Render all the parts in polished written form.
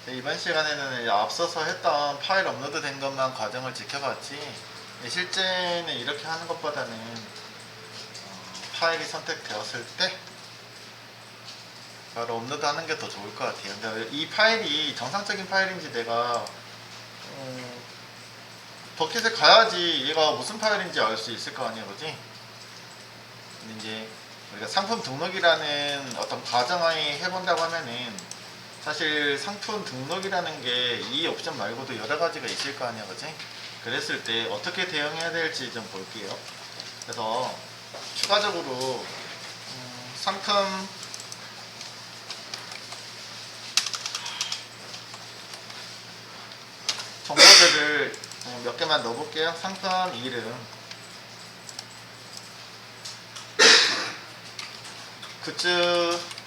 이번 시간에는 앞서서 했던 파일 업로드 된 것만 과정을 지켜봤지, 실제는 이렇게 하는 것보다는 파일이 선택되었을 때 바로 업로드 하는 게 더 좋을 것 같아요. 근데 이 파일이 정상적인 파일인지 내가 버킷에 가야지 얘가 무슨 파일인지 알 수 있을 거 아니야, 그지? 근데 이제 우리가 상품 등록이라는 어떤 과정을 해본다고 하면은 사실 상품 등록이라는 게 이 옵션 말고도 여러 가지가 있을 거 아니야, 그지? 그랬을 때 어떻게 대응해야 될지 좀 볼게요. 그래서 추가적으로 상품 정보들을 몇 개만 넣어볼게요. 상품 이름, 굿즈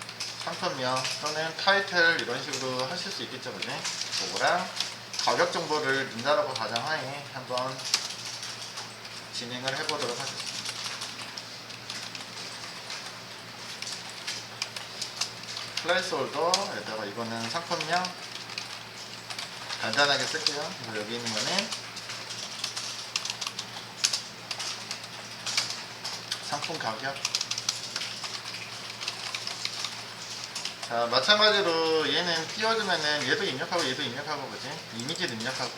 상품명 또는 타이틀 이런 식으로 하실 수 있겠죠, 그지? 그거랑 가격 정보를 넣는다라고 가정하에 한번 진행을 해보도록 하겠습니다. 플레이스홀더에다가 이거는 상품명 간단하게 쓸게요. 그래서 여기 있는 거는 상품 가격. 자, 마찬가지로 얘는 띄워주면은 얘도 입력하고 얘도 입력하고, 그지? 이미지도 입력하고.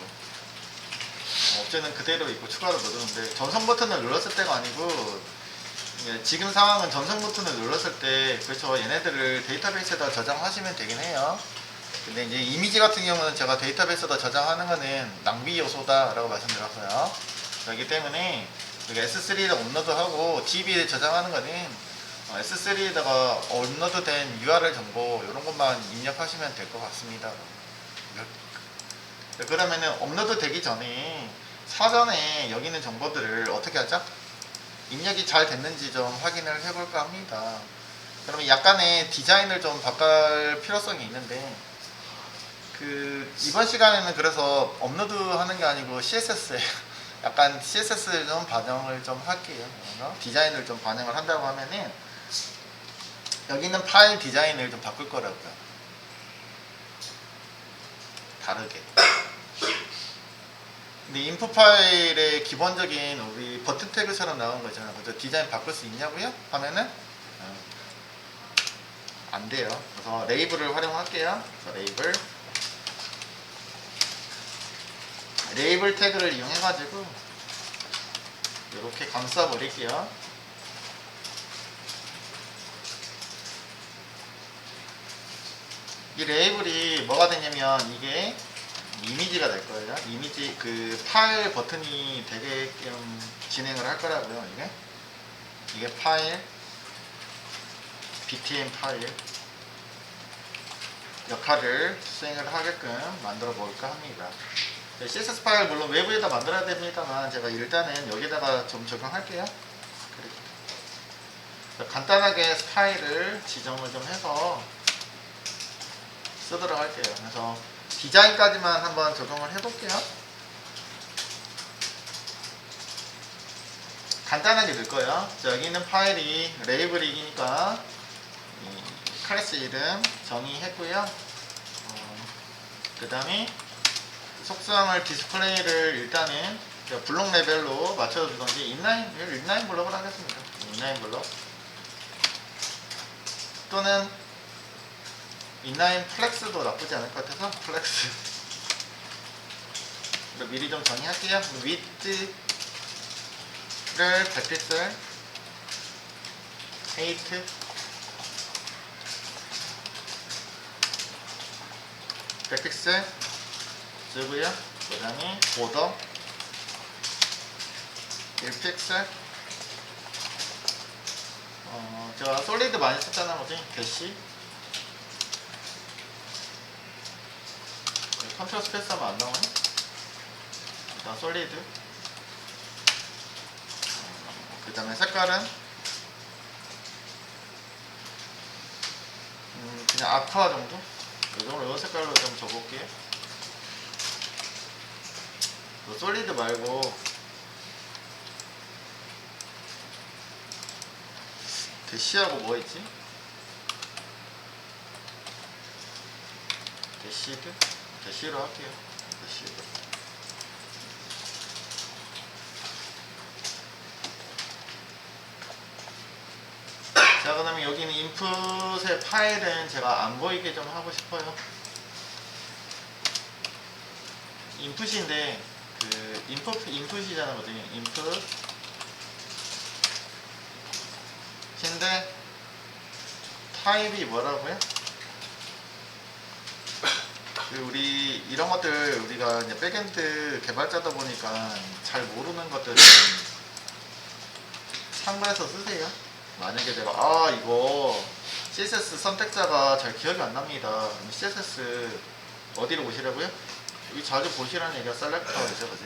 업체는 그대로 있고 추가로 넣어주는데, 전송 버튼을 눌렀을 때가 아니고, 지금 상황은 전송 버튼을 눌렀을 때, 그렇죠, 얘네들을 데이터베이스에다 저장하시면 되긴 해요. 근데 이제 이미지 같은 경우는 제가 데이터베이스에다 저장하는 거는 낭비 요소다 라고 말씀드렸어요. 그렇기 때문에 S3에다 업로드하고 DB에 저장하는 거는 S3에다가 업로드된 URL 정보 이런 것만 입력하시면 될 것 같습니다. 그러면은 업로드 되기 전에 사전에 여기 있는 정보들을 어떻게 하죠? 입력이 잘 됐는지 좀 확인을 해볼까 합니다. 그러면 약간의 디자인을 좀 바꿀 필요성이 있는데, 이번 시간에는 그래서 업로드 하는 게 아니고 CSS에 약간 CSS를 좀 반영을 좀 할게요. 디자인을 좀 반영을 한다고 하면은 여기 있는 파일 디자인을 좀 바꿀 거라고요. 다르게. 근데 인풋 파일의 기본적인 우리 버튼 태그처럼 나온 거잖아요. 그죠? 디자인 바꿀 수 있냐고요? 하면은 안 돼요. 그래서 레이블을 활용할게요. 그래서 레이블 태그를 이용해가지고 이렇게 감싸 버릴게요. 이 레이블이 뭐가 되냐면 이게 이미지가 될 거예요. 이미지 파일 버튼이 되게끔 진행을 할 거라고요. 이게 파일 btm 파일 역할을 수행을 하게끔 만들어 볼까 합니다. CSS 파일 물론 외부에다 만들어야 됩니다만 제가 일단은 여기다가 좀 적용할게요. 간단하게 스타일을 지정을 좀 해서 쓰도록 할게요. 그래서 디자인까지만 한번 적용을 해볼게요. 간단하게 넣을 거예요. 여기 있는 파일이 레이블이니까 클래스 이름 정의했고요. 그 다음에 속성을 디스플레이를 일단은 블록 레벨로 맞춰주던지 인라인 블록을 하겠습니다. 인라인 블록 또는 인라인 플렉스도 나쁘지 않을 것 같아서 플렉스 미리 좀 정의할게요. 위드를 100픽셀, 헤이트 100픽셀 주고요. 그 다음에 보더 1픽셀. 제가 솔리드 많이 썼잖아, 뭐지? 대시 컨트롤 스페이스 하면 안 나오네. 일단 솔리드. 그 다음에 색깔은 그냥 아쿠아 정도? 이 색깔로 좀 줘볼게요. 솔리드 말고 대시하고 뭐 있지? 대시드? 대시로 할게요. 대시로. 자, 그러면 여기는 인풋의 파일은 제가 안 보이게 좀 하고 싶어요. 인풋인데 그 인풋이잖아, 그지? 인풋인데 타입이 뭐라고요? 우리 이런 것들 우리가 이제 백엔드 개발자다 보니까 잘 모르는 것들은 참고해서 쓰세요. 만약에 내가 이거 CSS 선택자가 잘 기억이 안 납니다. CSS 어디로 보시라고요? 여기 자주 보시라는 얘기가 셀렉터이죠, 그지?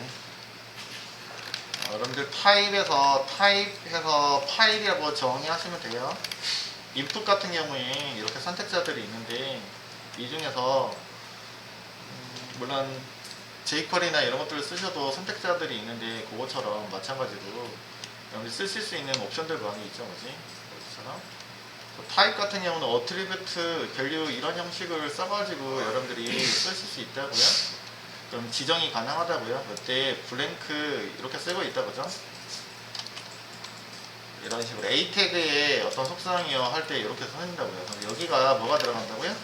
여러분들 타입해서 파일이라고 정의하시면 돼요. 인풋 같은 경우에 이렇게 선택자들이 있는데 이 중에서 물론 jQuery나 이런 것들을 쓰셔도 선택자들이 있는데 그것처럼 마찬가지로 여러분들 쓰실 수 있는 옵션들 많이 있죠, 그지? 그것처럼 타입 같은 경우는 어트리뷰트, 밸류 이런 형식을 써가지고 여러분들이 쓰실 수 있다고요. 그럼 지정이 가능하다고요. 그때 블랭크 이렇게 쓰고 있다, 그죠? 이런 식으로 A 태그에 어떤 속성이요 할 때 이렇게 써낸다고요. 그럼 여기가 뭐가 들어간다고요?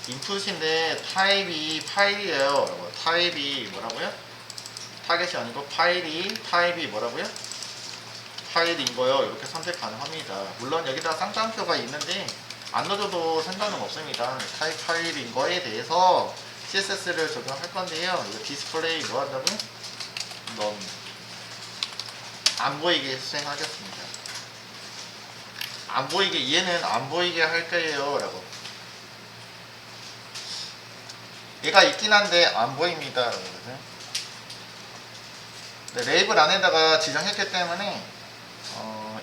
인풋인데 타입이 파일이에요. 타입이 뭐라고요? 타겟이 아니고 타입이 뭐라고요? 파일인 거요. 이렇게 선택 가능합니다. 물론 여기다 쌍따옴표가 있는데 안 넣어줘도 상관은 없습니다. 타입 파일인 거에 대해서 CSS를 적용할 건데요. 이거 디스플레이 뭐 한다고요? 안 보이게 수행하겠습니다. 안 보이게, 얘는 안 보이게 할 거예요 라고. 얘가 있긴 한데 안 보입니다. 네, 레이블 안에다가 지정했기 때문에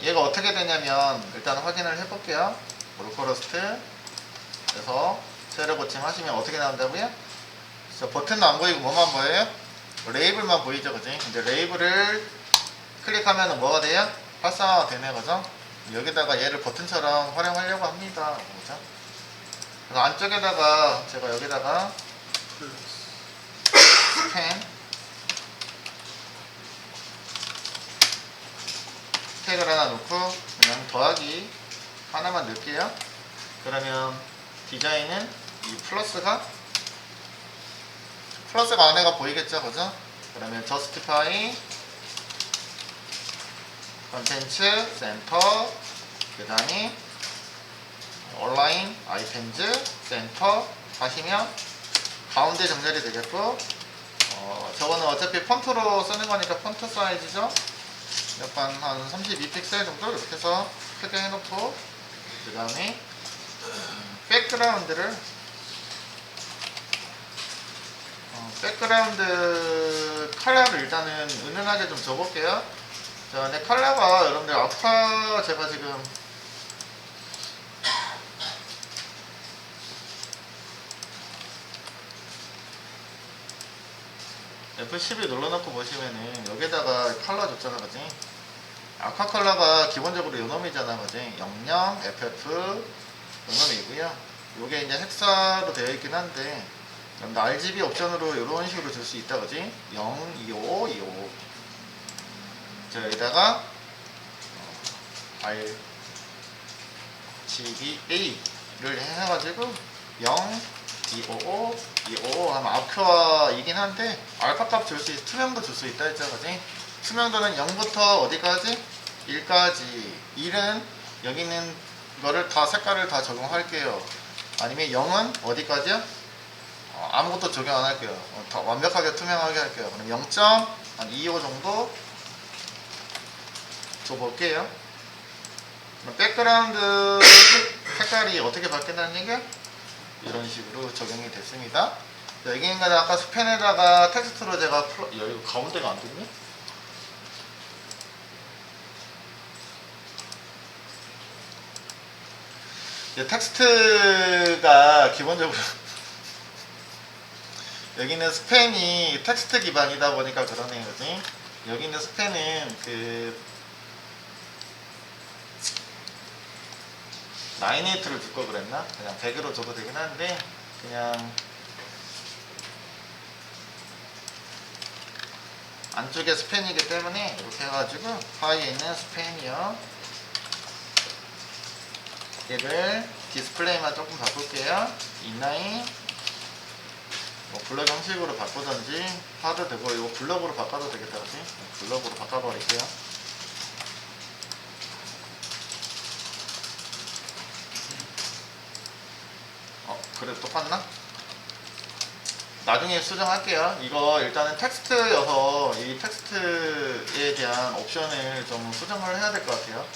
얘가 어떻게 되냐면 일단 확인을 해볼게요. 로컬호스트 그래서 세로 고침하시면 어떻게 나온다고요? 버튼은 안 보이고 뭐만 보여요? 레이블만 보이죠, 그지? 근데 레이블을 클릭하면 뭐가 돼요? 활성화가 되네, 그죠? 여기다가 얘를 버튼처럼 활용하려고 합니다. 그죠? 그래서 안쪽에다가 제가 여기다가 스캔 태그를 하나 놓고 그냥 더하기 하나만 넣을게요. 그러면 디자인은 이 플러스가 안에가 보이겠죠, 그죠? 그러면 justify 컨텐츠 센터 그 다음에 온라인 아이템즈 센터 하시면 가운데 정렬이 되겠고 저거는 어차피 폰트로 쓰는 거니까 폰트 사이즈죠. 약간 한 32픽셀 정도 이렇게 해서 크게 해놓고 그 다음에 백그라운드 컬러를 일단은 은은하게 좀 줘볼게요. 자, 근데 컬러가 여러분들 아까 제가 지금 F12 눌러놓고 보시면은 여기다가 컬러 줬잖아, 그지? 아카 컬러가 기본적으로 요놈이잖아, 그지? 00, FF 요놈이고요. 요게 이제 헥사로 되어 있긴 한데 RGB 옵션으로 이런 식으로 줄 수 있다, 그지? 0, 25, 25. 자, 여기다가 RGBA를 해가지고 0, 255, 255 하면 알파이긴 한데 알파 값 줄 수 있, 투명도 줄 수 있다 했죠, 그지? 투명도는 0부터 어디까지? 1까지. 1은 여기 있는 거를 다 색깔을 다 적용할게요. 아니면 0은 어디까지요? 아무것도 적용 안 할게요. 더 완벽하게 투명하게 할게요. 그럼 0.25 정도 줘볼게요. 백그라운드 색깔이 어떻게 바뀐다는 얘기야? 이런 식으로 적용이 됐습니다. 여기는 아까 스펜에다가 텍스트로 제가 여기 가운데가 안 됐네? 텍스트가 기본적으로 여기는 스펜이 텍스트 기반이다 보니까 그러네요, 그지? 여기 있는 스펜은 그 라이네이트를 줄 걸 그랬나? 그냥 100으로 줘도 되긴 한데 그냥 안쪽에 스팬이기 때문에 이렇게 해가지고 하위에 있는 스팬이요. 얘를 디스플레이만 조금 바꿀게요. 인라인 뭐 블럭 형식으로 바꾸던지 하도 되고 이거 블럭으로 바꿔도 되겠다 그치? 블럭으로 바꿔버릴게요. 그래 똑같나? 나중에 수정할게요. 이거 일단은 텍스트여서 이 텍스트에 대한 옵션을 좀 수정을 해야 될 것 같아요.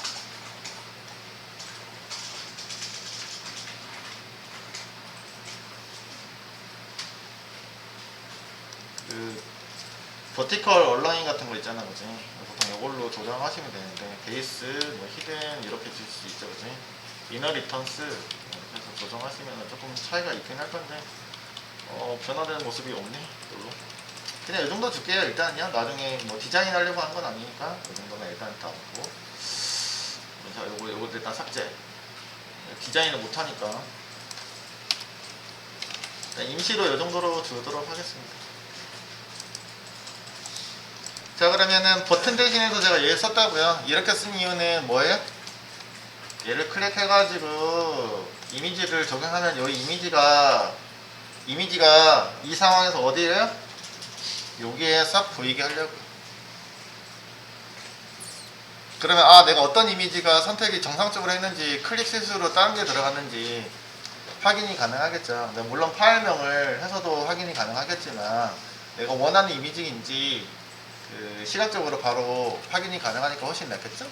그 버티컬 얼라인 같은 거 있잖아 그지? 보통 이걸로 조정하시면 되는데 베이스, 뭐 히든 이렇게 줄 수 있죠 그지? 이너 리턴스 이렇게 해서 조정하시면 조금 차이가 있긴 할 건데 변화되는 모습이 없네 별로. 그냥 이 정도 줄게요. 일단은요. 나중에 뭐 디자인 하려고 하는 건 아니니까 이 정도는 일단 다 없고. 자, 요거 일단 삭제. 디자인을 못 하니까 임시로 이 정도로 주도록 하겠습니다. 자, 그러면은 버튼 대신해서 제가 얘 썼다고요. 이렇게 쓴 이유는 뭐예요? 얘를 클릭해가지고 이미지를 적용하면 이 이미지가 이 상황에서 어디에요? 여기에 싹 보이게 하려고. 그러면 내가 어떤 이미지가 선택이 정상적으로 했는지 클릭 실수로 다른 게 들어갔는지 확인이 가능하겠죠. 물론 파일명을 해서도 확인이 가능하겠지만 내가 원하는 이미지인지 시각적으로 바로 확인이 가능하니까 훨씬 낫겠죠.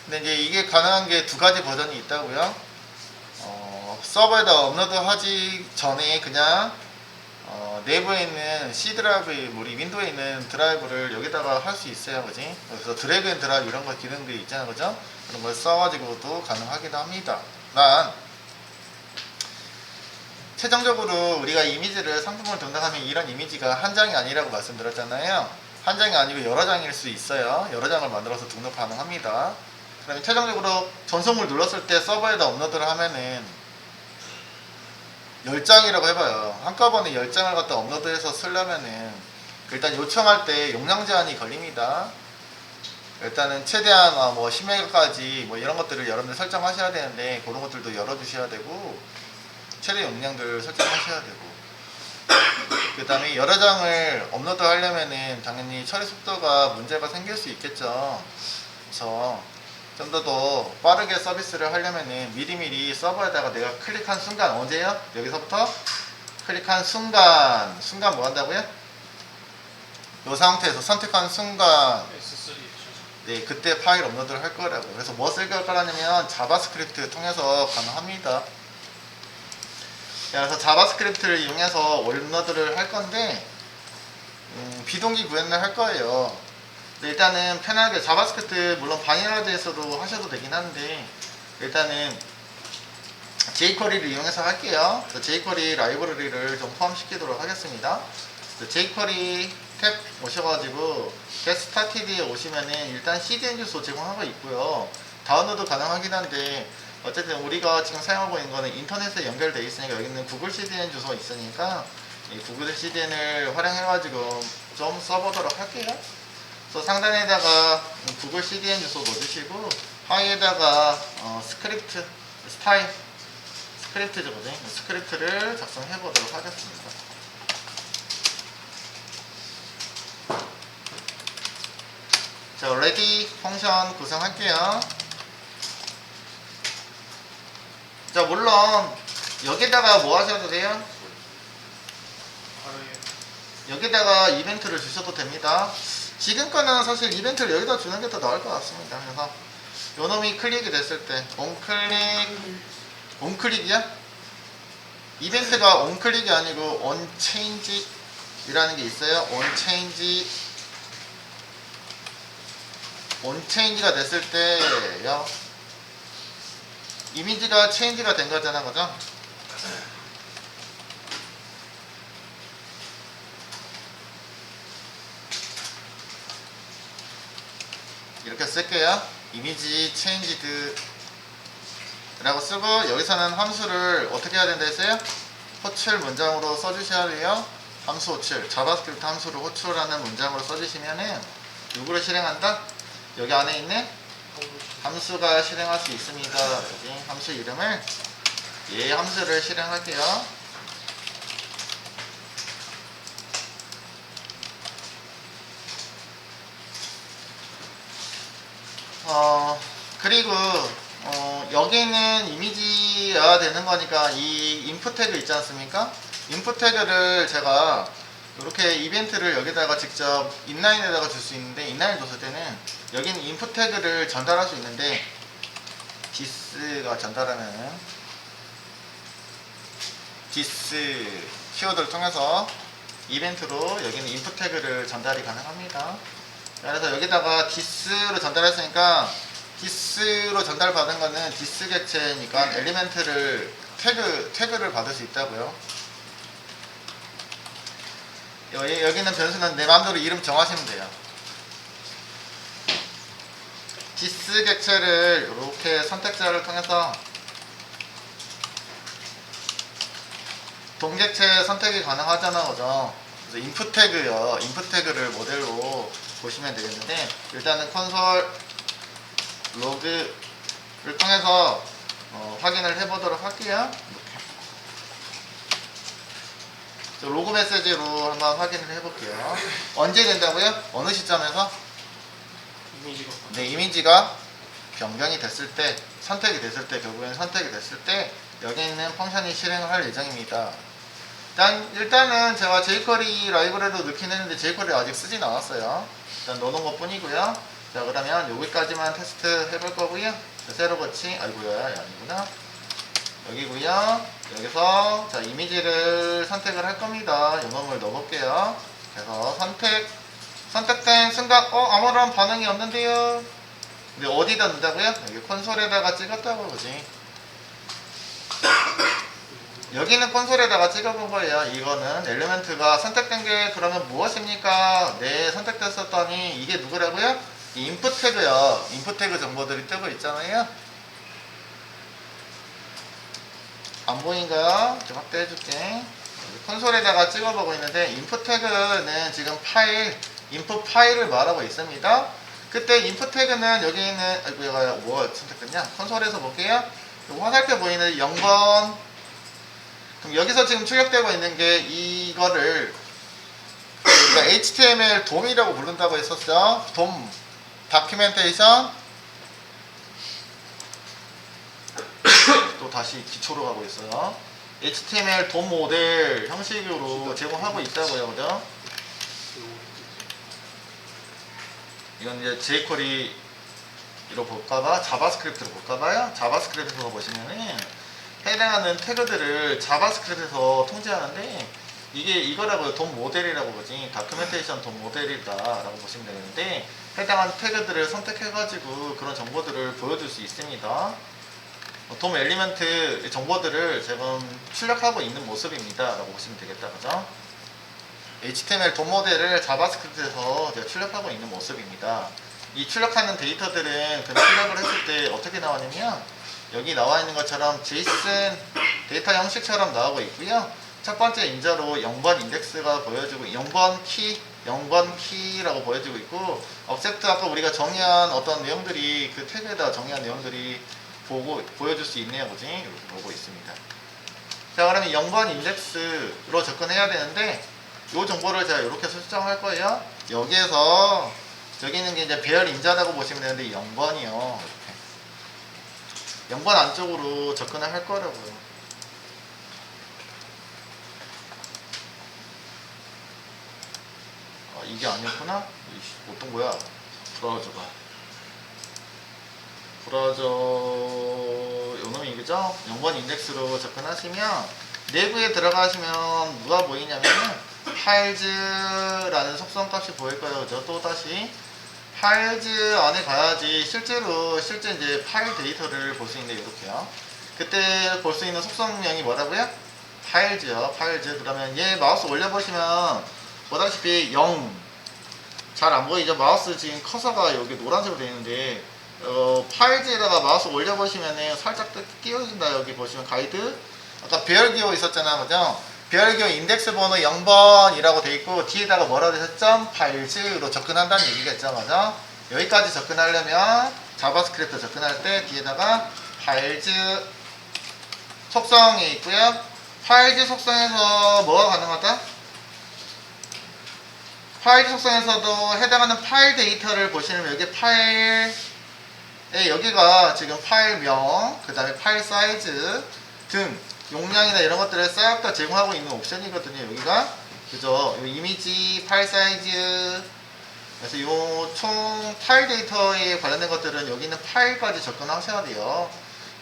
근데 이제 이게 가능한 게 두 가지 버전이 있다고요. 서버에다 업로드 하기 전에 그냥 내부에 있는 C 드라이브, 우리 윈도우에 있는 드라이브를 여기다가 할 수 있어요, 그지? 그래서 드래그 앤 드랍 이런 거 기능들이 있잖아요, 그죠? 그런 걸 써가지고도 가능하기도 합니다. 난 최종적으로 우리가 이미지를 상품을 등록하면 이런 이미지가 한 장이 아니라고 말씀드렸잖아요. 한 장이 아니고 여러 장일 수 있어요. 여러 장을 만들어서 등록 가능합니다. 그다음에 최종적으로 전송을 눌렀을 때 서버에다 업로드를 하면은 10장이라고 해봐요. 한꺼번에 10장을 갖다 업로드해서 쓰려면은 일단 요청할 때 용량 제한이 걸립니다. 일단은 최대한 뭐 10메가까지 뭐 이런 것들을 여러분들 설정하셔야 되는데 그런 것들도 열어주셔야 되고 최대 용량들 설정하셔야 되고 그 다음에 여러 장을 업로드 하려면은 당연히 처리 속도가 문제가 생길 수 있겠죠. 그래서 좀 더 빠르게 서비스를 하려면은 미리미리 서버에다가 내가 클릭한 순간 언제요? 여기서부터 클릭한 순간 뭐 한다고요? 이 상태에서 선택한 순간 네, 그때 파일 업로드를 할 거라고. 그래서 뭐 쓸 거라냐면 자바스크립트 통해서 가능합니다. 그래서 자바스크립트를 이용해서 업로드를 할 건데 비동기 구현을 할 거예요. 일단은 편하게 자바스크립트 물론 바니라드에서도 하셔도 되긴 한데 일단은 jQuery를 이용해서 할게요. jQuery 라이브러리를 좀 포함시키도록 하겠습니다. jQuery 탭 오셔가지고 get started에 오시면은 일단 CDN 주소 제공하고 있고요. 다운로드 가능하긴 한데 어쨌든 우리가 지금 사용하고 있는 거는 인터넷에 연결되어 있으니까 여기 있는 구글 CDN 주소 있으니까 이 구글 CDN을 활용해가지고 좀 써보도록 할게요. 그래서 상단에다가 구글 CDN 주소 넣어주시고 하위에다가 스크립트 스타일 스크립트죠 그지? 스크립트를 작성해 보도록 하겠습니다. 자, ready 펑션 구성할게요. 자, 물론 여기다가 뭐 하셔도 돼요? 여기다가 이벤트를 주셔도 됩니다. 지금 거는 사실 이벤트를 여기다 주는 게 더 나을 것 같습니다. 그래서 요놈이 클릭이 됐을 때 온클릭이야? 이벤트가 온클릭이 아니고 온체인지 이라는 게 있어요. 온체인지가 됐을 때요 이미지가 체인지가 된 거잖아, 그죠? 이렇게 쓸게요. 이미지 체인지드 라고 쓰고 여기서는 함수를 어떻게 해야 된다 했어요? 호출 문장으로 써주셔야 돼요. 함수 호출, 자바스크립트 함수를 호출하는 문장으로 써주시면은 누구를 실행한다? 여기 안에 있는 함수가 실행할 수 있습니다. 여기 함수 이름을 얘 함수를 실행할게요. 그리고 여기는 이미지여야 되는 거니까 이 인풋 태그 있지 않습니까? 인풋 태그를 제가 이렇게 이벤트를 여기다가 직접 인라인에다가 줄 수 있는데, 인라인 줬을 때는 여기는 인풋 태그를 전달할 수 있는데 this가 전달하는 this 키워드를 통해서 이벤트로 여기는 인풋 태그를 전달이 가능합니다. 그래서 여기다가 this로 전달했으니까 this로 전달받은 거는 this 객체니까 엘리멘트를 태그를 받을 수 있다고요. 여기는 변수는 내 마음대로 이름 정하시면 돼요. this 객체를 이렇게 선택자를 통해서 동객체 선택이 가능하잖아, 그죠? 그래서 인풋 태그요. 인풋 태그를 모델로 보시면 되겠는데, 일단은 콘솔 로그를 통해서 확인을 해보도록 할게요. 이렇게. 로그 메시지로 한번 확인을 해볼게요. 언제 된다고요? 어느 시점에서? 네, 이미지가 변경이 됐을 때, 선택이 됐을 때, 결국엔 선택이 됐을 때 여기 있는 펑션이 실행을 할 예정입니다. 일단은 제가 jQuery 라이브러리로 넣긴 했는데 jQuery 아직 쓰진 않았어요. 일단 넣어놓은 것 뿐이고요. 자, 그러면 여기까지만 테스트 해볼 거고요. 자, 새로 고치, 아이고야, 아니구나. 여기고요. 여기서 자, 이미지를 선택을 할 겁니다. 요놈을 넣어볼게요. 그래서 선택된 순간 아무런 반응이 없는데요. 근데 어디다 넣는다고요? 여기 콘솔에다가 찍었다고 그러지. 여기는 콘솔에다가 찍어본 거예요. 이거는 엘리멘트가 선택된 게 그러면 무엇입니까? 네, 선택됐었더니 이게 누구라고요? 인풋 태그요. 인풋 태그 정보들이 뜨고 있잖아요. 안 보인가요? 좀 확대해 줄게. 콘솔에다가 찍어보고 있는데 인풋 태그는 지금 인풋 파일을 말하고 있습니다. 그때 인풋 태그는 여기 있는 얘가 뭐 선택됐냐? 콘솔에서 볼게요. 화살표 보이는 0번. 그럼 여기서 지금 출력되고 있는 게 이거를 우리가 HTML 돔이라고 부른다고 했었죠. 돔 다큐멘테이션. 또 다시 기초로 가고 있어요. HTML 돔 모델 형식으로 제공하고 있다고요, 그죠? 이건 이제 jQuery로 볼까봐, 자바스크립트로 볼까봐요. 자바스크립트로 보시면은 해당하는 태그들을 자바스크립트에서 통제하는데, 이게 이거라고요. 돔 모델이라고 보지. 다큐멘테이션 돔 모델이다라고 보시면 되는데, 해당하는 태그들을 선택해가지고 그런 정보들을 보여줄 수 있습니다. 돔 엘리멘트 정보들을 지금 출력하고 있는 모습입니다 라고 보시면 되겠다, 그죠? HTML 돔 모델을 자바스크립트에서 출력하고 있는 모습입니다. 이 출력하는 데이터들은 그 출력을 했을 때 어떻게 나오냐면, 여기 나와 있는 것처럼 JSON 데이터 형식처럼 나오고 있고요. 첫 번째 인자로 0번 인덱스가 보여지고 0번 키라고 보여지고 있고, 억셉트 아까 우리가 정의한 어떤 내용들이 그 태그에다 정의한 내용들이 보여줄 수 있네요, 그지? 이렇게 보고 있습니다. 자, 그러면 0번 인덱스로 접근해야 되는데, 이 정보를 제가 이렇게 설정할 거예요. 여기에서 저기 있는 게 이제 배열 인자라고 보시면 되는데 0번이요. 0번 안쪽으로 접근을 할 거라고요. 이게 아니었구나? 어떤 거야? 브라우저 요놈이 이거죠? 0번 인덱스로 접근하시면 내부에 들어가시면 뭐가 보이냐면 파일즈라는 속성 값이 보일 거예요. 그죠? 또 다시 파일즈 안에 가야지 실제 이제 파일 데이터를 볼 수 있는데, 이렇게요. 그때 볼 수 있는 속성명이 뭐라고요? 파일즈요. 파일즈. 그러면 얘 마우스 올려보시면 보다시피 0 잘 안 보이죠? 마우스 지금 커서가 여기 노란색으로 되어 있는데, 파일즈에다가 마우스 올려보시면 살짝 띄워진다. 여기 보시면 가이드. 아까 배열 기호 있었잖아, 그죠? 별교 인덱스 번호 0번이라고 돼 있고 뒤에다가 뭐라고 되셨죠? 파일즈로 접근한다는 얘기겠죠, 맞아? 여기까지 접근하려면 자바스크립트 접근할 때 뒤에다가 파일즈 속성이 있고요. 파일즈 속성에서 뭐가 가능하다? 파일즈 속성에서도 해당하는 파일 데이터를 보시면 여기 파일에 여기가 지금 파일명, 그 다음에 파일 사이즈 등 용량이나 이런 것들을 싹 다 제공하고 있는 옵션이거든요. 여기가 그죠? 요 이미지, 파일 사이즈, 그래서 요 총 파일 데이터에 관련된 것들은 여기 있는 파일까지 접근하셔야 돼요.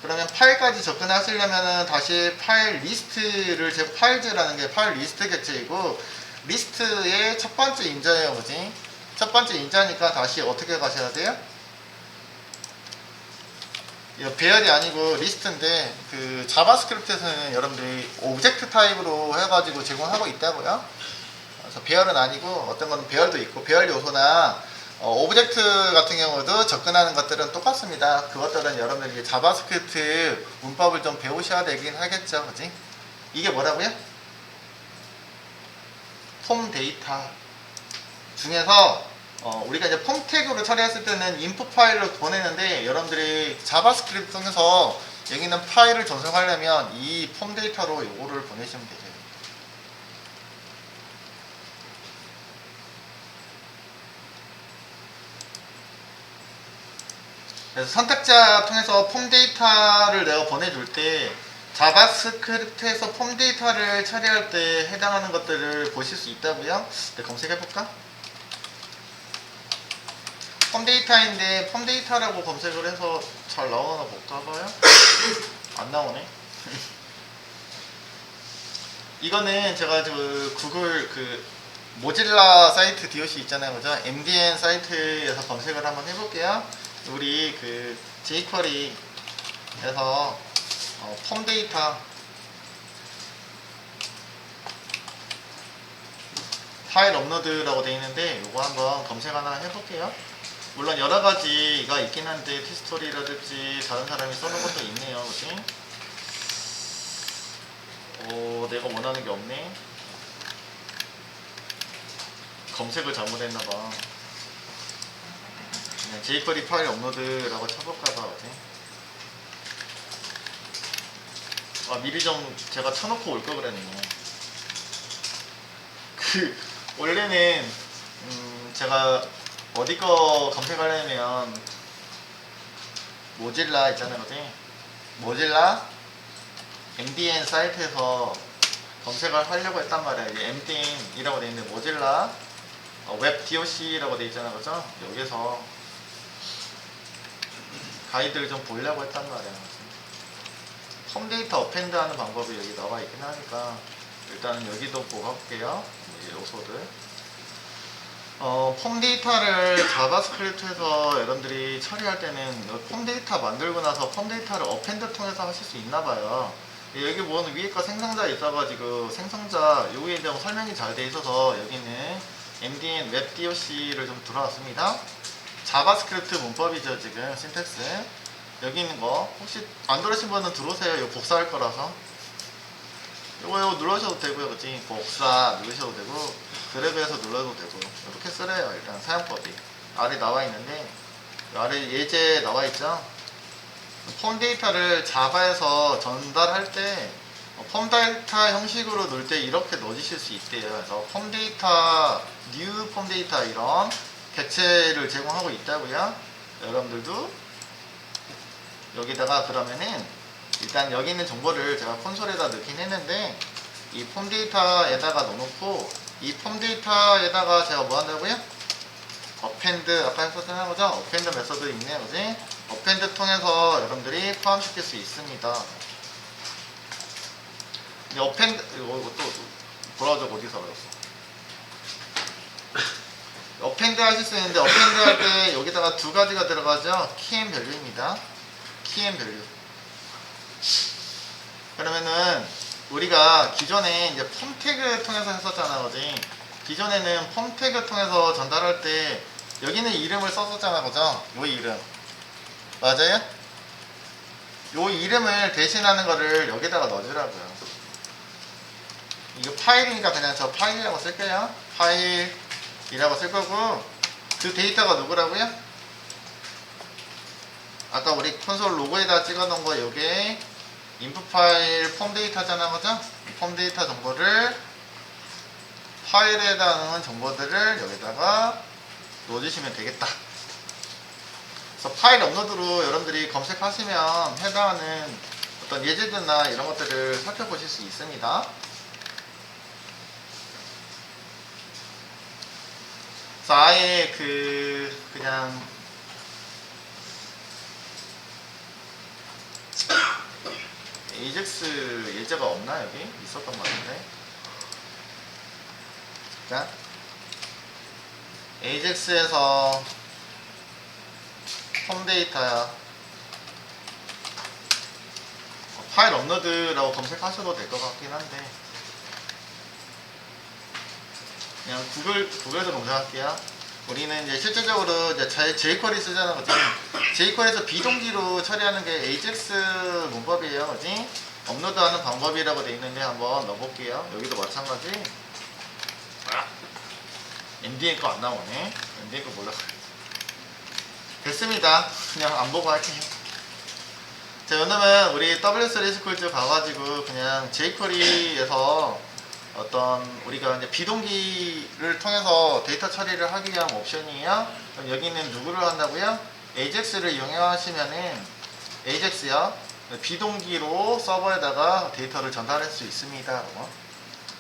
그러면 파일까지 접근하시려면은 다시 파일 리스트를 파일즈라는 게 파일 리스트 객체이고 리스트의 첫 번째 인자예요, 그지? 첫 번째 인자니까 다시 어떻게 가셔야 돼요? 배열이 아니고 리스트인데 그 자바스크립트에서는 여러분들이 오브젝트 타입으로 해가지고 제공하고 있다고요. 그래서 배열은 아니고 어떤 거는 배열도 있고 배열 요소나 오브젝트 같은 경우도 접근하는 것들은 똑같습니다. 그것들은 여러분들이 자바스크립트 문법을 좀 배우셔야 되긴 하겠죠, 그지? 이게 뭐라고요? 폼 데이터 중에서 우리가 이제 폼 태그로 처리했을 때는 인풋 파일로 보내는데 여러분들이 자바스크립트 통해서 여기 있는 파일을 전송하려면 이 폼 데이터로 요거를 보내시면 되죠. 그래서 선택자 통해서 폼 데이터를 내가 보내줄 때 자바스크립트에서 폼 데이터를 처리할 때 해당하는 것들을 보실 수 있다고요. 네, 검색해볼까? 폼 데이터인데 폼 데이터라고 검색을 해서 잘 나오나 볼까 봐요. 안 나오네. 이거는 제가 그 구글 그 모질라 사이트 DOC 있잖아요, 그죠? MDN 사이트에서 검색을 한번 해볼게요. 우리 그 jQuery에서 폼 데이터 파일 업로드라고 되어 있는데 이거 한번 검색 하나 해볼게요. 물론 여러 가지가 있긴 한데 티스토리라든지 다른 사람이 써놓은 것도 있네요, 그치? 내가 원하는 게 없네. 검색을 잘못했나봐. 그냥 jQuery 파일 업로드라고 쳐볼까봐, 그치? 미리 좀 제가 쳐놓고 올 걸 그랬네. 원래는 제가 어디 거 검색하려면 모질라 있잖아요, 그지? 모질라 MDN 사이트에서 검색을 하려고 했단 말이야. 이게 MDN이라고 돼 있는데 모질라 웹 DOC라고 돼 있잖아요, 그죠? 여기서 가이드를 좀 보려고 했단 말이야. 폼 데이터 어펜드 하는 방법이 여기 나와 있긴 하니까 일단은 여기도 보고 할게요. 요소들. 폼 데이터를 자바스크립트에서 여러분들이 처리할 때는 폼 데이터 만들고 나서 폼 데이터를 어펜드 통해서 하실 수 있나봐요. 여기 보면 위에 거 생성자 있어가지고 생성자 요기에 대한 설명이 잘 돼 있어서 여기는 MDN 웹 DOC를 좀 들어왔습니다. 자바스크립트 문법이죠, 지금 신텍스. 여기 있는 거 혹시 안 들으신 분은 들어오세요. 이거 복사할 거라서. 이거 눌러셔도 되고요, 그치? 복사 누르셔도 되고 드래그해서 눌러도 되고 이렇게 쓰래요. 일단 사용법이 아래 나와 있는데 아래 예제 나와 있죠. 폼 데이터를 자바에서 전달할 때 폼 데이터 형식으로 넣을 때 이렇게 넣어주실 수 있대요. 그래서 폼 데이터, 뉴 폼 데이터 이런 객체를 제공하고 있다고요. 여러분들도 여기다가 그러면은 일단 여기 있는 정보를 제가 콘솔에다 넣긴 했는데 이 폼 데이터에다가 넣어놓고 이 폼 데이터에다가 제가 뭐 한다고요? 어펜드 아까 했었던 거죠? 어펜드 메서드 있네요, 그지? 어펜드 통해서 여러분들이 포함시킬 수 있습니다. 근데 어펜드 이거 또 브라우저 어디서 알았어? 어펜드 하실 수 있는데 어펜드 할 때 여기다가 두 가지가 들어가죠. 키앤 밸류입니다. 키앤 밸류. 그러면은 우리가 기존에 이제 폼 태그 통해서 했었잖아, 그지? 기존에는 폼 태그 통해서 전달할 때 여기는 이름을 썼었잖아, 그죠? 요 이름 맞아요? 요 이름을 대신하는 거를 여기다가 넣어주라고요. 이거 파일이니까 그냥 저 파일이라고 쓸게요. 파일이라고 쓸 거고, 그 데이터가 누구라고요? 아까 우리 콘솔 로고에다 찍어 놓은 거 요게 인풋 파일 폼 데이터잖아, 그죠? 이 폼 데이터 정보를 파일에 해당하는 정보들을 여기다가 넣어주시면 되겠다. 그래서 파일 업로드로 여러분들이 검색하시면 해당하는 어떤 예제들이나 이런 것들을 살펴보실 수 있습니다. 그래서 아예 그냥 AJAX 예제가 없나 여기? 있었던 것 같은데. 자, AJAX에서 폼 데이터야. 파일 업로드라고 검색하셔도 될 것 같긴 한데, 그냥 구글에서 검색할게요. 우리는 이제 실질적으로 이제 jQuery 쓰잖아, 그치? jQuery에서 비동기로 처리하는 게 AJAX 문법이에요, 그치? 업로드하는 방법이라고 되어 있는데 한번 넣어볼게요. 여기도 마찬가지. MDN 거 안 나오네. MDN 거 몰라. 됐습니다. 그냥 안 보고 할게요. 자, 요놈은 우리 W3 스쿨즈 가가지고 그냥 jQuery에서 어떤 우리가 이제 비동기를 통해서 데이터 처리를 하기 위한 옵션이에요. 그럼 여기는 누구를 한다고요? AJAX를 이용하시면은 AJAX요. 비동기로 서버에다가 데이터를 전달할 수 있습니다.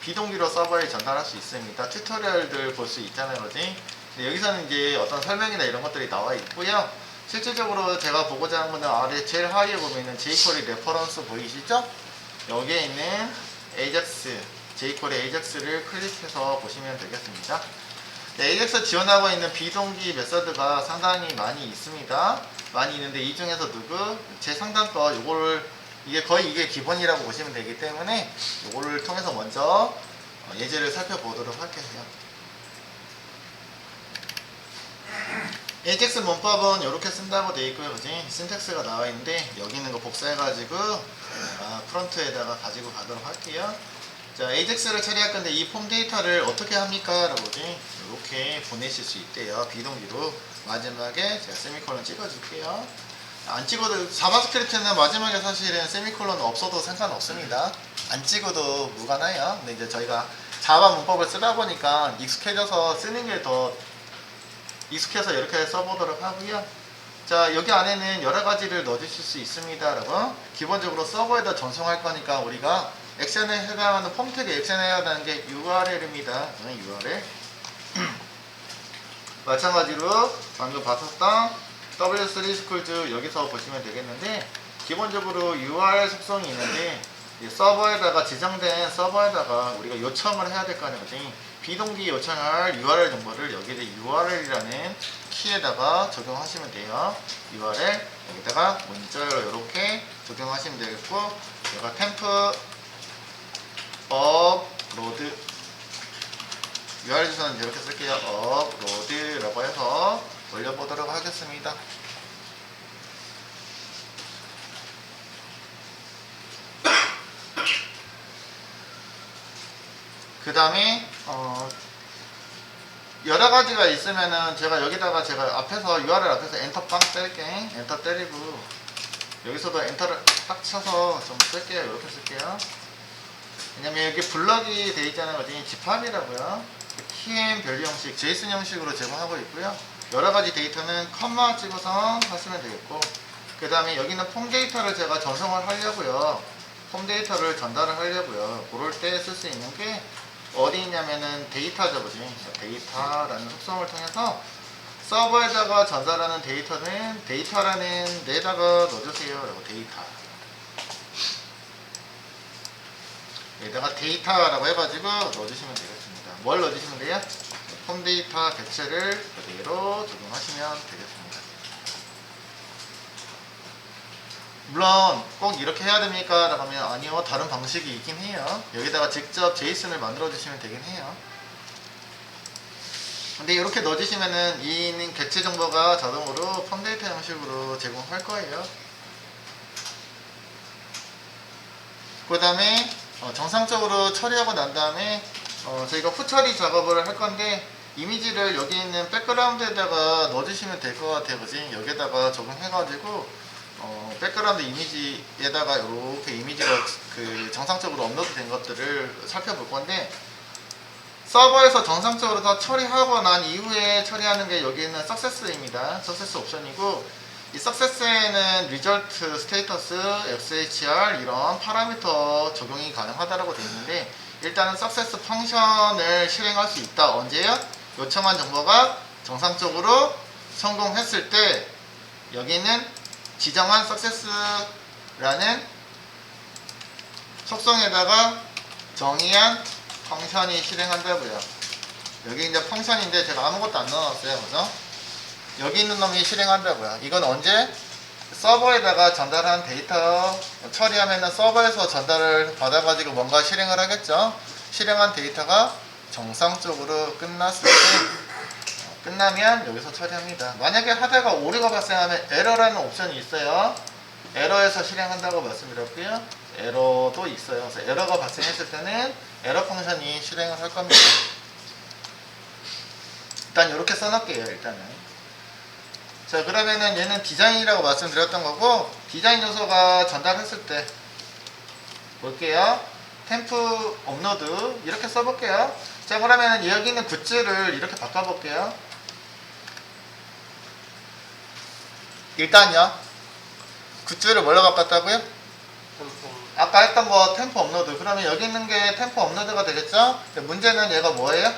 비동기로 서버에 전달할 수 있습니다. 튜토리얼들 볼 수 있잖아요, 그지? 여기서는 이제 어떤 설명이나 이런 것들이 나와 있고요. 실질적으로 제가 보고자 하는 거는 아래 제일 하위에 보면은 jQuery 레퍼런스 보이시죠? 여기에 있는 AJAX, jQuery AJAX를 클릭해서 보시면 되겠습니다. 네, AJAX 지원하고 있는 비동기 메서드가 상당히 많이 있습니다. 많이 있는데 이 중에서 제 상단 거 이게 기본이라고 보시면 되기 때문에 요거를 통해서 먼저 예제를 살펴보도록 할게요. AJAX 문법은 이렇게 쓴다고 되어 있고요, 그지? 신텍스가 나와 있는데 여기 있는 거 복사해가지고 프론트에다가 가지고 가도록 할게요. 자, AJAX를 처리할 건데 이 폼 데이터를 어떻게 합니까? 라고 이렇게 보내실 수 있대요. 비동기로. 마지막에 제가 세미콜론 찍어줄게요. 안 찍어도 자바스크립트는 마지막에 사실은 세미콜론 없어도 상관없습니다. 안 찍어도 무관해요. 근데 이제 저희가 자바 문법을 쓰다 보니까 익숙해져서 쓰는 게 더 익숙해서 이렇게 써보도록 하고요. 자, 여기 안에는 여러 가지를 넣어주실 수 있습니다. 여러분, 기본적으로 서버에다 전송할 거니까 우리가 액션에 해당하는 폼 태그 액션에 해당하는 게 URL입니다. URL. 마찬가지로 방금 봤었던 W3 스쿨즈 여기서 보시면 되겠는데, 기본적으로 URL 속성이 있는데 서버에다가 지정된 서버에다가 우리가 요청을 해야 될 거 아니에요. 비동기 요청할 URL 정보를 여기에 URL이라는 키에다가 적용하시면 돼요. URL 여기다가 문자로 이렇게 적용하시면 되겠고, 여기가 템프 업로드 URL 주소는 이렇게 쓸게요. 업로드라고 해서 올려보도록 하겠습니다. 그 다음에 여러 가지가 있으면은 제가 여기다가 제가 앞에서 URL 앞에서 엔터 빵 뗄게. 엔터 때리고 여기서도 엔터를 딱 쳐서 좀 쓸게요. 이렇게 쓸게요. 왜냐면 여기 블럭이 돼 있잖아요. 어디 집합이라고요. key 밸류 형식, JSON 형식으로 제공하고 있고요. 여러 가지 데이터는 컴마 찍어서 하시면 되겠고, 그 다음에 여기는 폼 데이터를 제가 전송을 하려고요. 폼 데이터를 전달을 하려고요. 그럴 때 쓸 수 있는 게 어디 있냐면은 데이터죠, 그지? 데이터라는 속성을 통해서 서버에다가 전달하는 데이터는 데이터라는 데다가 넣어주세요. 라고 데이터. 여기다가 데이터라고 해가지고 넣어주시면 되겠습니다. 뭘 넣어주시면 돼요? 폼 데이터 개체를 그대로 적용하시면 되겠습니다. 물론 꼭 이렇게 해야 됩니까? 라고 하면 아니요, 다른 방식이 있긴 해요. 여기다가 직접 JSON을 만들어 주시면 되긴 해요. 근데 이렇게 넣어주시면은 이 있는 개체 정보가 자동으로 폼 데이터 형식으로 제공할 거예요. 그 다음에 정상적으로 처리하고 난 다음에 저희가 후처리 작업을 할 건데 이미지를 여기 있는 백그라운드에다가 넣어주시면 될 것 같아요. 그지? 여기에다가 적용해가지고 백그라운드 이미지에다가 이렇게 이미지가 그 정상적으로 업로드 된 것들을 살펴볼 건데 서버에서 정상적으로 다 처리하고 난 이후에 처리하는 게 여기 있는 석세스입니다. 석세스 옵션이고 이 석세스에는 리절트, 스테이터스, XHR 이런 파라미터 적용이 가능하다고 되어 있는데 일단은 석세스 펑션을 실행할 수 있다. 언제요? 요청한 정보가 정상적으로 성공했을 때 여기는 지정한 석세스라는 속성에다가 정의한 펑션이 실행한다고요. 여기 이제 펑션인데 제가 아무것도 안 넣어놨어요. 그죠? 여기 있는 놈이 실행한다고요. 이건 언제? 서버에다가 전달한 데이터 처리하면은 서버에서 전달을 받아가지고 뭔가 실행을 하겠죠. 실행한 데이터가 정상적으로 끝났을 때 끝나면 여기서 처리합니다. 만약에 하다가 오류가 발생하면 에러라는 옵션이 있어요. 에러에서 실행한다고 말씀드렸고요. 에러도 있어요. 그래서 에러가 발생했을 때는 에러 펑션이 실행을 할 겁니다. 일단 이렇게 써놓을게요. 일단은. 자, 그러면은 얘는 디자인이라고 말씀드렸던 거고 디자인 요소가 전달했을 때 볼게요. 템프 업로드 이렇게 써볼게요. 자, 그러면은 여기 있는 굿즈를 이렇게 바꿔볼게요. 일단요. 굿즈를 뭘로 바꿨다고요? 아까 했던 거 템프 업로드. 그러면 여기 있는 게 템프 업로드가 되겠죠? 문제는 얘가 뭐예요?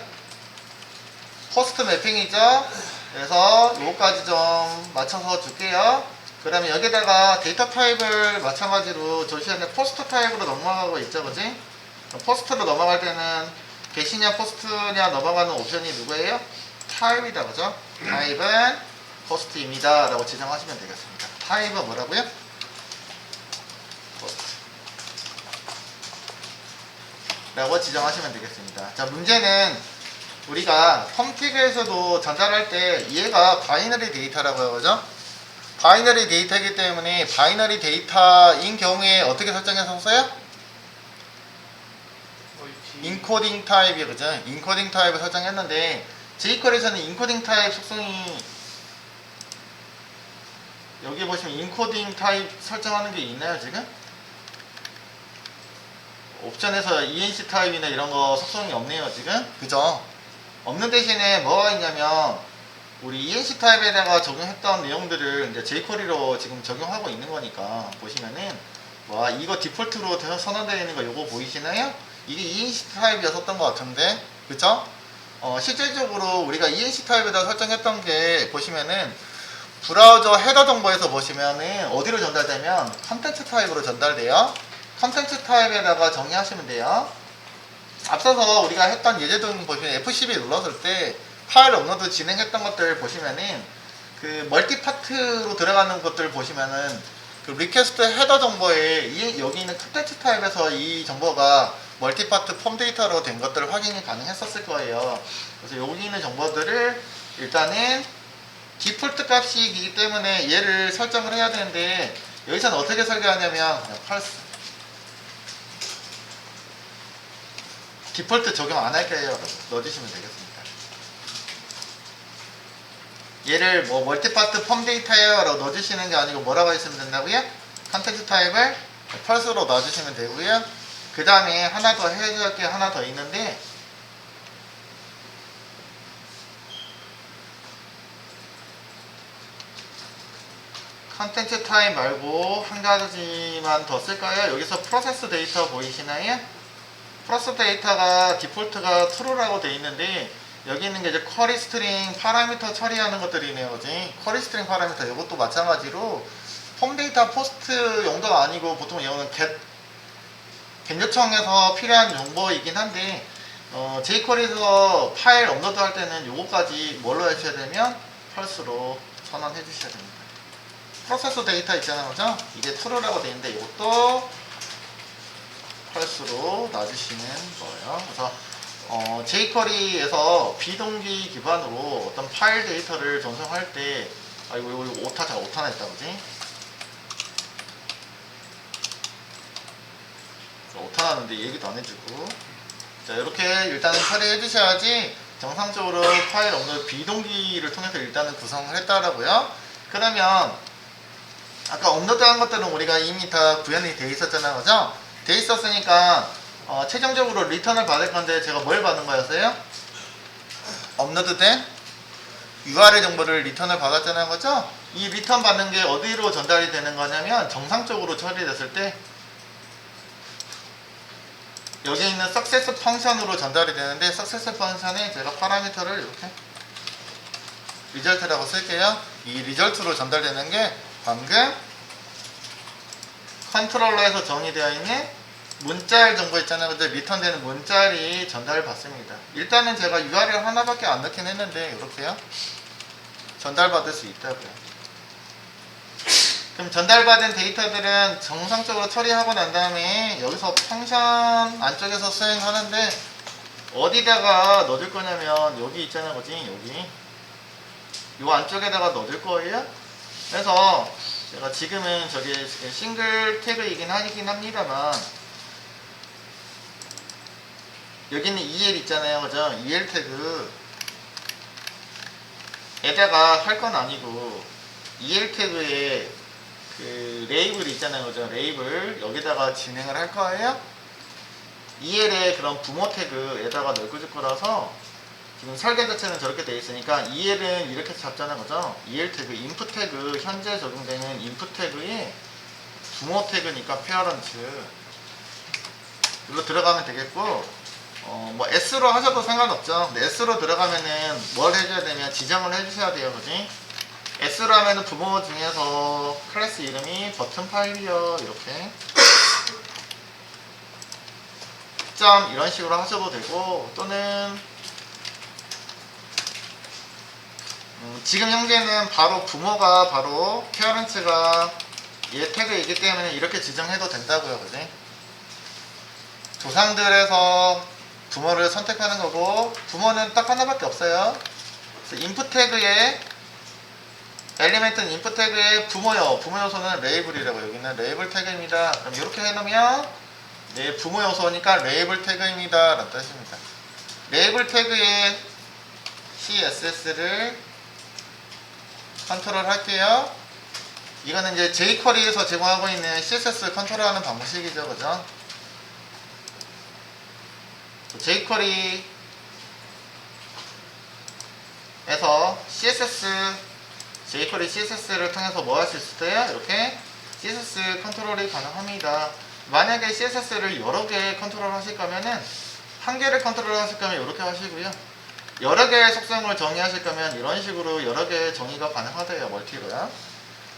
포스트 매핑이죠? 그래서 요거까지 좀 맞춰서 줄게요. 그러면 여기다가 데이터 타입을 마찬가지로 조시한테 포스트 타입으로 넘어가고 있죠, 그지? 포스트로 넘어갈 때는 게시냐 포스트냐 넘어가는 옵션이 누구예요? 타입이다, 그죠? 타입은 포스트입니다 라고 지정하시면 되겠습니다. 타입은 뭐라고요? 포스트 라고 지정하시면 되겠습니다. 자, 문제는 우리가 컴틱에서도 전달할 때 얘가 바이너리 데이터라고 하죠. 바이너리 데이터이기 때문에 바이너리 데이터인 경우에 어떻게 설정해서 써요? 인코딩 타입이 그죠? 인코딩 타입을 설정했는데 jQuery에서는 인코딩 타입 속성이 여기 보시면 인코딩 타입 설정하는 게 있나요 지금? 옵션에서 ENC 타입이나 이런 거 속성이 없네요 지금. 그죠? 없는 대신에 뭐가 있냐면 우리 ENC 타입에다가 적용했던 내용들을 이제 jQuery로 지금 적용하고 있는 거니까 보시면은 와 이거 디폴트로 선언되어 있는 거 요거 보이시나요? 이게 ENC 타입이었던 것 같은데 그쵸? 실질적으로 우리가 ENC 타입에다 설정했던 게 보시면은 브라우저 헤더 정보에서 보시면은 어디로 전달되면 컨텐츠 타입으로 전달돼요. 컨텐츠 타입에다가 정의하시면 돼요. 앞서서 우리가 했던 예제등 보시면 F12 눌렀을 때 파일 업로드 진행했던 것들 보시면은 그 멀티파트로 들어가는 것들 보시면은 그 리퀘스트 헤더 정보에 여기 있는 컨텐츠 타입에서 이 정보가 멀티파트 폼 데이터로 된 것들을 확인이 가능했었을 거예요. 그래서 여기 있는 정보들을 일단은 디폴트 값이기 때문에 얘를 설정을 해야 되는데 여기서는 어떻게 설계하냐면 그냥 펄스 디폴트 적용 안 할게요. 넣어주시면 되겠습니다. 얘를 뭐 멀티파트 폼 데이터예요 라고 넣어주시는 게 아니고 뭐라고 했으면 된다고요? 컨텐츠 타입을 펄스로 넣어주시면 되고요. 그 다음에 하나 더 해줄 게 하나 더 있는데 컨텐츠 타입 말고 한 가지만 더 쓸까요? 여기서 프로세스 데이터 보이시나요? 프로세스 데이터가 디폴트가 true라고 되어 있는데 여기 있는 게 이제 쿼리 스트링 파라미터 처리하는 것들이네요. 그지? 쿼리 스트링 파라미터 이것도 마찬가지로 폼 데이터 포스트 용도가 아니고 보통 이거는 get 요청에서 필요한 정보이긴 한데 jQuery에서 파일 업로드 할 때는 요거까지 뭘로 하셔야 되면 펄스로 선언해 주셔야 됩니다. 프로세스 데이터 있잖아요. 그죠? 이게 true라고 되어 있는데 이것도 펄스로 놔주시는 거예요. 그래서 jQuery에서 비동기 기반으로 어떤 파일 데이터를 전송할 때 이거 오타 잘 오타나 있다 그지? 오타 나는데 있는데 얘기도 안 해주고. 자, 이렇게 일단은 처리해 주셔야지 정상적으로 파일 업로드 비동기를 통해서 일단은 구성을 했다라고요. 그러면 아까 업로드한 것들은 우리가 이미 다 구현이 돼 있었잖아요, 그죠? 돼 있었으니까 최종적으로 리턴을 받을 건데 제가 뭘 받은 거였어요? 업로드된 URL 정보를 리턴을 받았잖아요, 그죠? 이 리턴 받는 게 어디로 전달이 되는 거냐면 정상적으로 처리됐을 때 여기 있는 success 펑션으로 전달이 되는데 success 펑션에 제가 파라미터를 이렇게 result라고 쓸게요. 이 result로 전달되는 게 방금 컨트롤러에서 정의되어 있는 문자열 정보 있잖아요. 근데 리턴되는 문자열이 전달을 받습니다. 일단은 제가 URL 하나밖에 안 넣긴 했는데 이렇게요. 전달받을 수 있다고요. 그럼 전달받은 데이터들은 정상적으로 처리하고 난 다음에 여기서 펑션 안쪽에서 수행하는데 어디다가 넣어줄 거냐면 여기 있잖아요, 그지? 여기 요 안쪽에다가 넣어줄 거예요. 그래서 제가 지금은 저게 싱글 태그이긴 하긴 합니다만 여기는 EL 있잖아요, 그죠? EL 태그 에다가 할 건 아니고 EL 태그에 그 레이블 있잖아요, 그죠? 레이블 여기다가 진행을 할 거예요. EL에 그런 부모 태그에다가 넣을 거라서 지금 설계 자체는 저렇게 되어 있으니까 EL은 이렇게 잡잖아요, 그죠? EL 태그, 인풋 태그, 현재 적용되는 인풋 태그에 부모 태그니까 페어런트 이걸로 들어가면 되겠고, 뭐 S로 하셔도 상관없죠. 근데 S로 들어가면은 뭘 해줘야 되면 지정을 해주셔야 돼요, 그지? S로 하면은 부모 중에서 클래스 이름이 버튼 파일이요, 이렇게 점 이런 식으로 하셔도 되고, 또는 지금 현재는 바로 부모가 바로 페어런트가 얘 태그이기 때문에 이렇게 지정해도 된다고요, 그지? 조상들에서 부모를 선택하는 거고, 부모는 딱 하나밖에 없어요. 그래서 인풋 태그에 엘리멘트는 인풋 태그에 부모 요소는 레이블이라고, 여기는 레이블 태그입니다. 그럼 이렇게 해놓으면 네, 부모 요소니까 레이블 태그입니다 라는 뜻입니다. 레이블 태그에 CSS를 컨트롤 할게요. 이거는 이제 jQuery에서 제공하고 있는 CSS 컨트롤하는 방식이죠, 그죠? jQuery에서 jQuery CSS를 통해서 뭐 할 수 있어요? 이렇게 CSS 컨트롤이 가능합니다. 만약에 CSS를 여러 개 컨트롤 하실 거면은 한 개를 컨트롤 하실 거면 이렇게 하시고요. 여러 개의 속성을 정의하실 거면 이런 식으로 여러 개의 정의가 가능하대요, 멀티로요.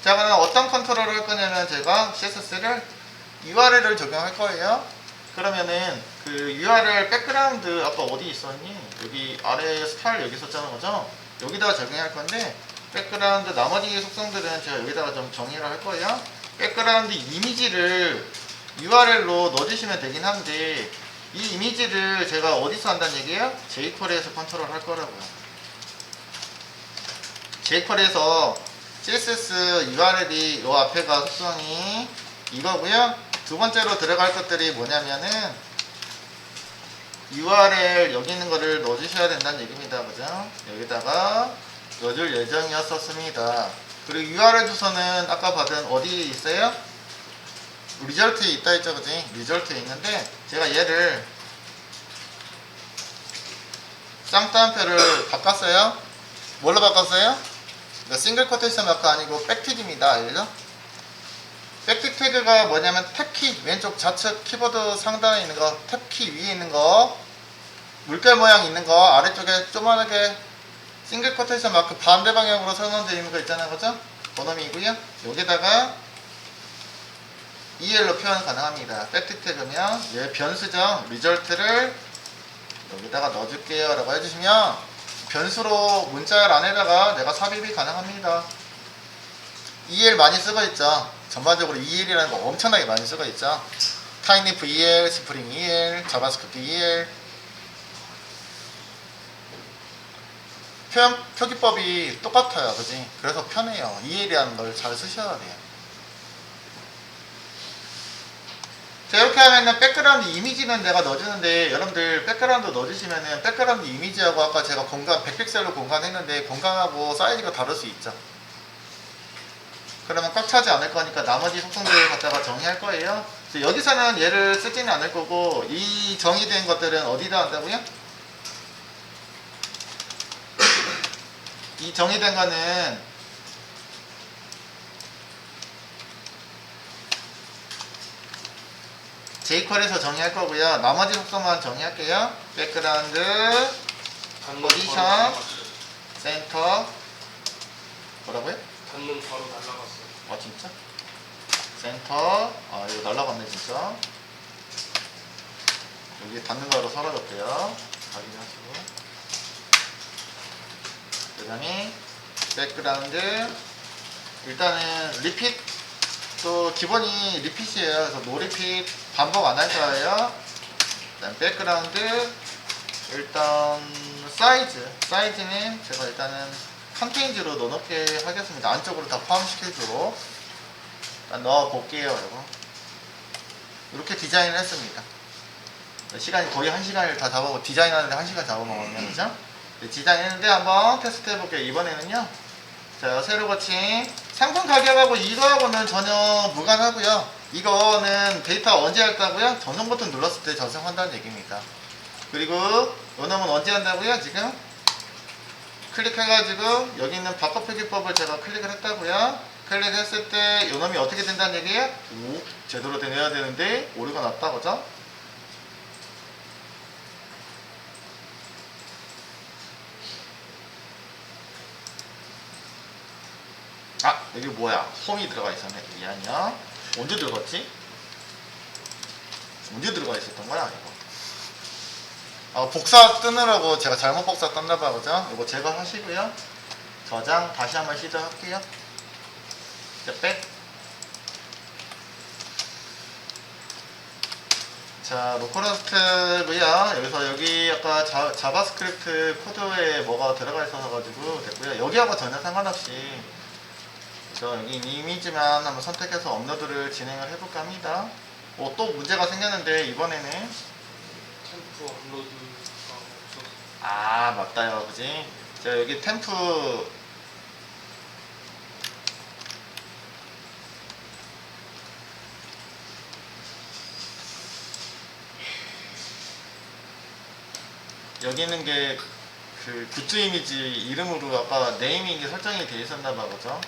자, 그럼 어떤 컨트롤을 할 거냐면 제가 CSS를 URL을 적용할 거예요. 그러면은 그 URL 백그라운드 아까 어디 있었니? 여기 아래에 스타일 여기 있었잖아, 그죠? 여기다가 적용할 건데 백그라운드 나머지 속성들은 제가 여기다가 좀 정의를 할 거예요. 백그라운드 이미지를 URL로 넣어주시면 되긴 한데 이 이미지를 제가 어디서 한다는 얘기예요? jQuery에서 컨트롤 할 거라고요. jQuery에서 CSS URL이 요 앞에가 속성이 이거고요. 두 번째로 들어갈 것들이 뭐냐면은 URL 여기 있는 거를 넣어주셔야 된다는 얘기입니다, 그죠? 여기다가 넣어줄 예정이었었습니다. 그리고 URL 주소는 아까 받은 어디에 있어요? 리절트에 있다 했죠, 그지? 리절트에 있는데 제가 얘를 쌍따옴표를 바꿨어요. 뭘로 바꿨어요? 이거 싱글 코테이션 마크 아니고 백틱입니다, 알죠? 백틱 태그가 뭐냐면 탭키 왼쪽 좌측 키보드 상단에 있는 거, 탭키 위에 있는 거, 물결 모양 있는 거 아래쪽에 조그만하게 싱글 코테이션 마크 반대 방향으로 선언되어 있는 거 있잖아요, 그죠? 그놈이고요. 여기다가 EL로 표현 가능합니다. 백틱 태그면 얘 변수정 리절트를 여기다가 넣어줄게요 라고 해주시면 변수로 문자열 안에다가 내가 삽입이 가능합니다. EL 많이 쓰고 있죠. 전반적으로 EL이라는 거 엄청나게 많이 쓰고 있죠. 타이니프 EL, 스프링 EL, 자바스크립트 EL. 표기법이 똑같아요, 그지? 그래서 편해요. EL이라는 걸 잘 쓰셔야 돼요. 자, 이렇게 하면은 백그라운드 이미지는 내가 넣어주는데 여러분들 백그라운드 넣어주시면은 백그라운드 이미지하고 아까 제가 공간 100픽셀로 공간했는데 공간하고 사이즈가 다를 수 있죠. 그러면 꽉 차지 않을 거니까 나머지 속성들을 갖다가 정의할 거예요. 여기서는 얘를 쓰지는 않을 거고 이 정의된 것들은 어디다 한다고요? 이 정의된 거는 jQuery에서 정의할 거고요. 나머지 속성만 정의할게요. 백그라운드, 포지션, 센터 뭐라고요? 닿는 바로 날라갔어요. 아 진짜? 센터 아 이거 날라갔네 진짜. 여기 닿는 거로 사라졌대요. 확인하시고 그 다음에 백그라운드 일단은 리핏 또 기본이 리핏이에요. 그래서 노 리핏 반복 안 할 거예요. 그다음 백그라운드 일단 사이즈는 제가 일단은 컨테인즈로 넣어놓게 하겠습니다. 안쪽으로 다 포함시켜주도록 일단 넣어볼게요. 이거 이렇게 디자인을 했습니다. 시간이 거의 1시간을 다 잡아먹고 디자인하는데 1시간 잡아먹었네요. 그죠? 디자인했는데 한번 테스트 해볼게요. 이번에는요 자 새로 고친 상품 가격하고 이거하고는 전혀 무관하고요. 이거는 데이터 언제 할다고요? 전송 버튼 눌렀을 때 전송한다는 얘기입니다. 그리고 요놈은 언제 한다고요? 지금 클릭해가지고 여기 있는 바꿔 표기법을 제가 클릭을 했다고요. 클릭했을 때 요놈이 어떻게 된다는 얘기예요? 오, 제대로 되내야 되는데 오류가 났다 그죠? 아 여기 뭐야 홈이 들어가 있었네. 미안해요. 언제 들어갔지? 언제 들어가 있었던 거야 이거. 아, 복사 뜨느라고 제가 잘못 복사 떴나봐 그죠? 이거 제거하시고요. 저장 다시 한번 시도할게요. 이제 백. 자 로컬호스트고요. 여기서 여기 아까 자바스크립트 코드에 뭐가 들어가 있어서 가지고 됐고요. 여기하고 전혀 상관없이 그래서 여기 이미지만 한번 선택해서 업로드를 진행을 해볼까 합니다. 또 문제가 생겼는데 이번에는 템프 업로드가 없어서. 아 맞다요 그지? 제가 여기 템프 여기 있는 게 그 굿즈 이미지 이름으로 아까 네이밍이 설정이 되어 있었나봐 그죠?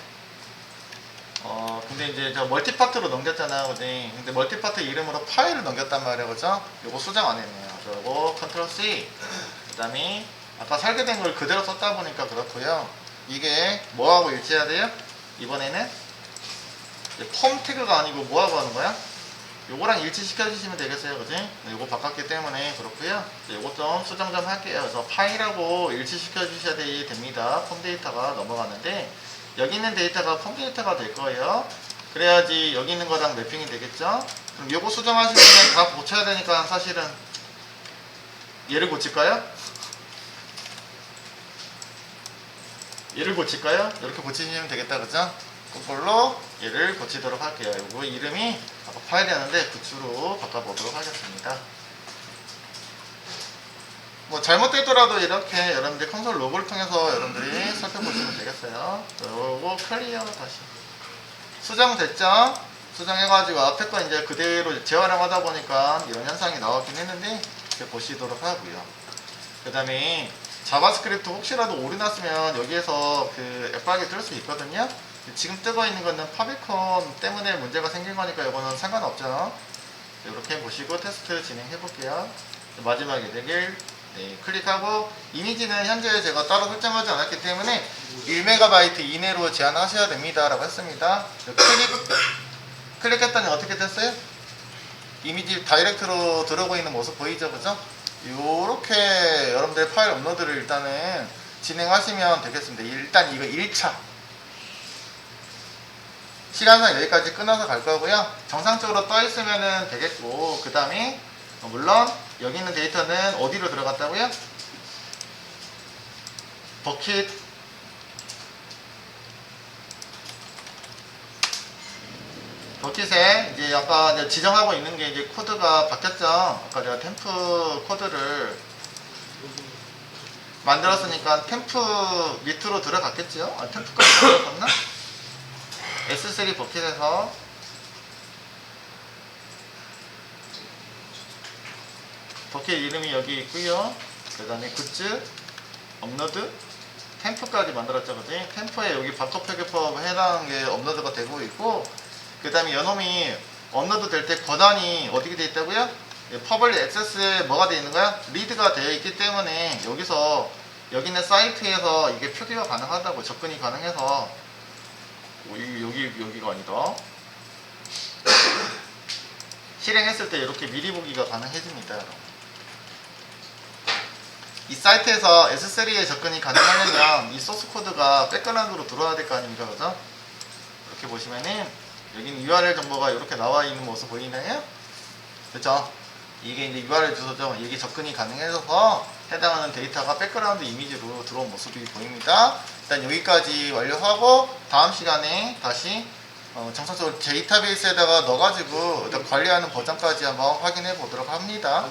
근데 이제 저 멀티파트로 넘겼잖아요 그지? 근데 멀티파트 이름으로 파일을 넘겼단 말이에요 그죠? 요거 수정 안 했네요. 그리고 컨트롤 C 그 다음에 아까 설계된 걸 그대로 썼다 보니까 그렇고요. 이게 뭐하고 일치해야 돼요? 이번에는 폼 태그가 아니고 뭐하고 하는 거야? 요거랑 일치시켜 주시면 되겠어요 그지? 요거 바꿨기 때문에 그렇고요. 요거 좀 수정 좀 할게요. 그래서 파일하고 일치시켜 주셔야 됩니다. 폼 데이터가 넘어가는데 여기 있는 데이터가 폼 데이터가 될 거예요. 그래야지 여기 있는 거랑 매핑이 되겠죠? 그럼 요거 수정하시면 다 고쳐야 되니까 사실은 얘를 고칠까요? 얘를 고칠까요? 이렇게 고치시면 되겠다 그죠? 그걸로 얘를 고치도록 할게요. 요거 이름이 아까 파일이었는데 굿즈로 바꿔보도록 하겠습니다. 뭐 잘못되더라도 이렇게 여러분들 콘솔 로그를 통해서 여러분들이 살펴보시면 되겠어요. 요거 클리어 다시 수정됐죠? 수정해가지고 앞에 거 이제 그대로 재활용하다 보니까 이런 현상이 나왔긴 했는데 이렇게 보시도록 하고요. 그 다음에 자바스크립트 혹시라도 오류 났으면 여기에서 그 앱박이 뜰 수 있거든요. 지금 뜨고 있는 거는 파비콘 때문에 문제가 생긴 거니까 이거는 상관없죠. 이렇게 보시고 테스트 진행해 볼게요. 마지막에 되길 네, 클릭하고 이미지는 현재 제가 따로 설정하지 않았기 때문에 1MB 이내로 제한하셔야 됩니다 라고 했습니다. 클릭했더니 어떻게 됐어요? 이미지 다이렉트로 들어오고 있는 모습 보이죠 그죠? 요렇게 여러분들 파일 업로드를 일단은 진행하시면 되겠습니다. 일단 이거 1차 시간상 여기까지 끊어서 갈 거고요. 정상적으로 떠 있으면 되겠고 그 다음에 물론 여기 있는 데이터는 어디로 들어갔다고요? 버킷에 이제 아까 이제 지정하고 있는 게 이제 코드가 바뀌었죠. 아까 내가 템프 코드를 만들었으니까 템프 밑으로 들어갔겠지요? 아, 템프까지 들어갔나? S3 버킷에서 버킷 이름이 여기 있고요. 그 다음에 굿즈, 업로드, 템프까지 만들었죠, 그지? 템프에 여기 바커 표기법 해당하는 게 업로드가 되고 있고, 그 다음에 연홈이 업로드 될 때 권한이 어떻게 되어 있다고요? 퍼블릭 액세스에 뭐가 되어 있는 거야? 리드가 되어 있기 때문에 여기서 여기 있는 사이트에서 이게 표기가 가능하다고, 접근이 가능해서 여기가 아니다. 실행했을 때 이렇게 미리 보기가 가능해집니다, 여러분. 이 사이트에서 S3에 접근이 가능하려면 이 소스 코드가 백그라운드로 들어와야 될 거 아닙니까, 그죠? 이렇게 보시면은 여기는 URL 정보가 이렇게 나와 있는 모습 보이나요? 그죠? 이게 이제 URL 주소죠. 이게 접근이 가능해져서 해당하는 데이터가 백그라운드 이미지로 들어온 모습이 보입니다. 일단 여기까지 완료하고 다음 시간에 다시 정상적으로 데이터베이스에다가 넣어가지고 일단 관리하는 버전까지 한번 확인해 보도록 합니다.